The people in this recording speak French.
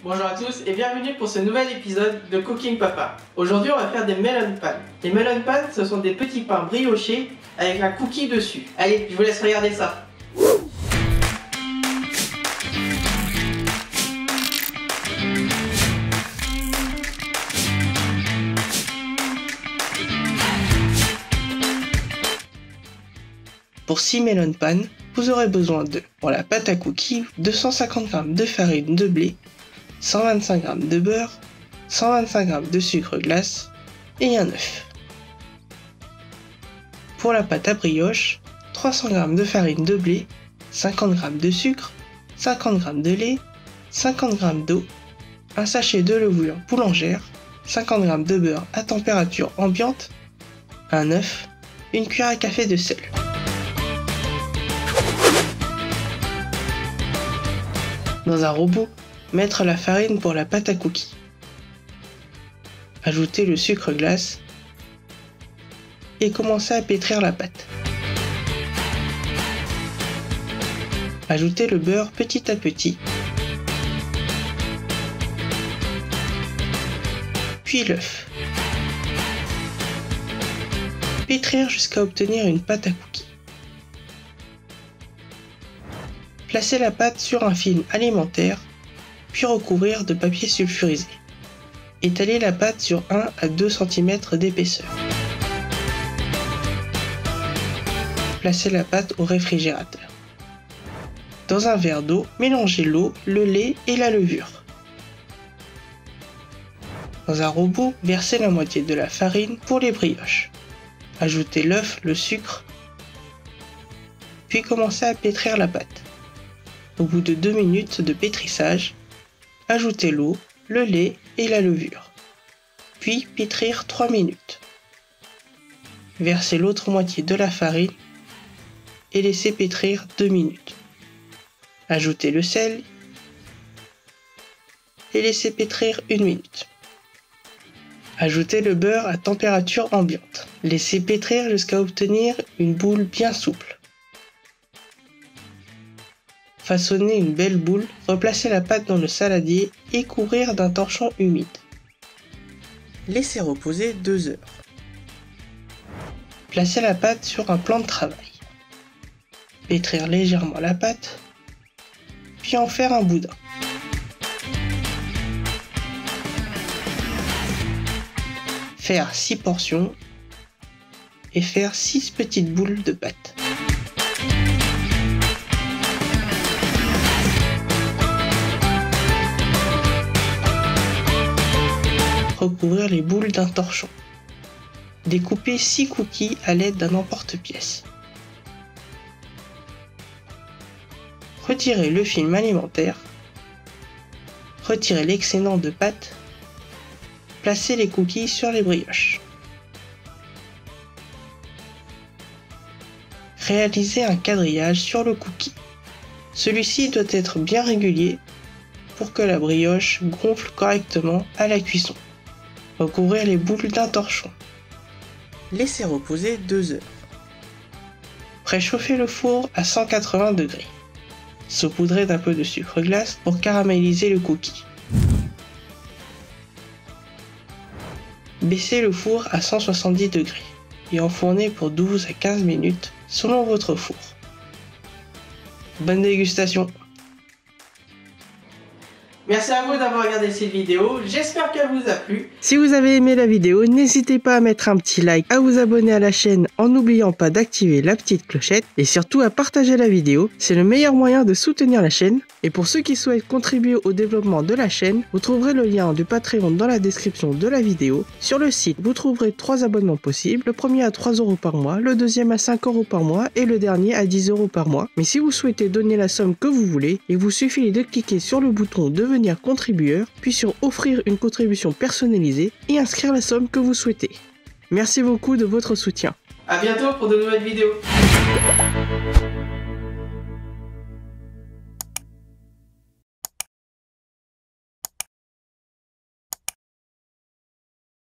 Bonjour à tous et bienvenue pour ce nouvel épisode de Cooking Papa. Aujourd'hui on va faire des melon pan. Les melon pan ce sont des petits pains briochés avec un cookie dessus. Allez, je vous laisse regarder ça. Pour 6 melon pan, vous aurez besoin de, pour la pâte à cookies, 250 g de farine de blé, 125 g de beurre, 125 g de sucre glace et un œuf. Pour la pâte à brioche, 300 g de farine de blé, 50 g de sucre, 50 g de lait, 50 g d'eau, un sachet de levure boulangère, 50 g de beurre à température ambiante, un œuf, une cuillère à café de sel. Dans un robot, mettre la farine pour la pâte à cookies. Ajouter le sucre glace et commencer à pétrir la pâte. Ajouter le beurre petit à petit. Puis l'œuf. Pétrir jusqu'à obtenir une pâte à cookies. Placez la pâte sur un film alimentaire, puis recouvrir de papier sulfurisé. Étalez la pâte sur 1 à 2 cm d'épaisseur. Placez la pâte au réfrigérateur. Dans un verre d'eau, mélangez l'eau, le lait et la levure. Dans un robot, versez la moitié de la farine pour les brioches. Ajoutez l'œuf, le sucre, puis commencez à pétrir la pâte. Au bout de 2 minutes de pétrissage, ajoutez l'eau, le lait et la levure. Puis pétrir 3 minutes. Versez l'autre moitié de la farine et laissez pétrir 2 minutes. Ajoutez le sel et laissez pétrir 1 minute. Ajoutez le beurre à température ambiante. Laissez pétrir jusqu'à obtenir une boule bien souple. Façonnez une belle boule, replacez la pâte dans le saladier et couvrir d'un torchon humide. Laissez reposer 2 heures. Placez la pâte sur un plan de travail. Pétrir légèrement la pâte, puis en faire un boudin. Faire 6 portions et faire 6 petites boules de pâte. Recouvrir les boules d'un torchon. Découper 6 cookies à l'aide d'un emporte-pièce. Retirez le film alimentaire. Retirez l'excédent de pâte. Placez les cookies sur les brioches. Réalisez un quadrillage sur le cookie. Celui-ci doit être bien régulier pour que la brioche gonfle correctement à la cuisson. Recouvrir les boules d'un torchon. Laissez reposer 2 heures. Préchauffez le four à 180 degrés. Saupoudrez d'un peu de sucre glace pour caraméliser le cookie. Baissez le four à 170 degrés et enfournez pour 12 à 15 minutes selon votre four. Bonne dégustation! Merci à vous d'avoir regardé cette vidéo, j'espère qu'elle vous a plu. Si vous avez aimé la vidéo, n'hésitez pas à mettre un petit like, à vous abonner à la chaîne en n'oubliant pas d'activer la petite clochette et surtout à partager la vidéo, c'est le meilleur moyen de soutenir la chaîne. Et pour ceux qui souhaitent contribuer au développement de la chaîne, vous trouverez le lien du Patreon dans la description de la vidéo. Sur le site, vous trouverez 3 abonnements possibles, le premier à 3 € par mois, le deuxième à 5 € par mois et le dernier à 10 € par mois. Mais si vous souhaitez donner la somme que vous voulez, il vous suffit de cliquer sur le bouton devenir contribueur, puis sur offrir une contribution personnalisée et inscrire la somme que vous souhaitez. Merci beaucoup de votre soutien. A bientôt pour de nouvelles vidéos.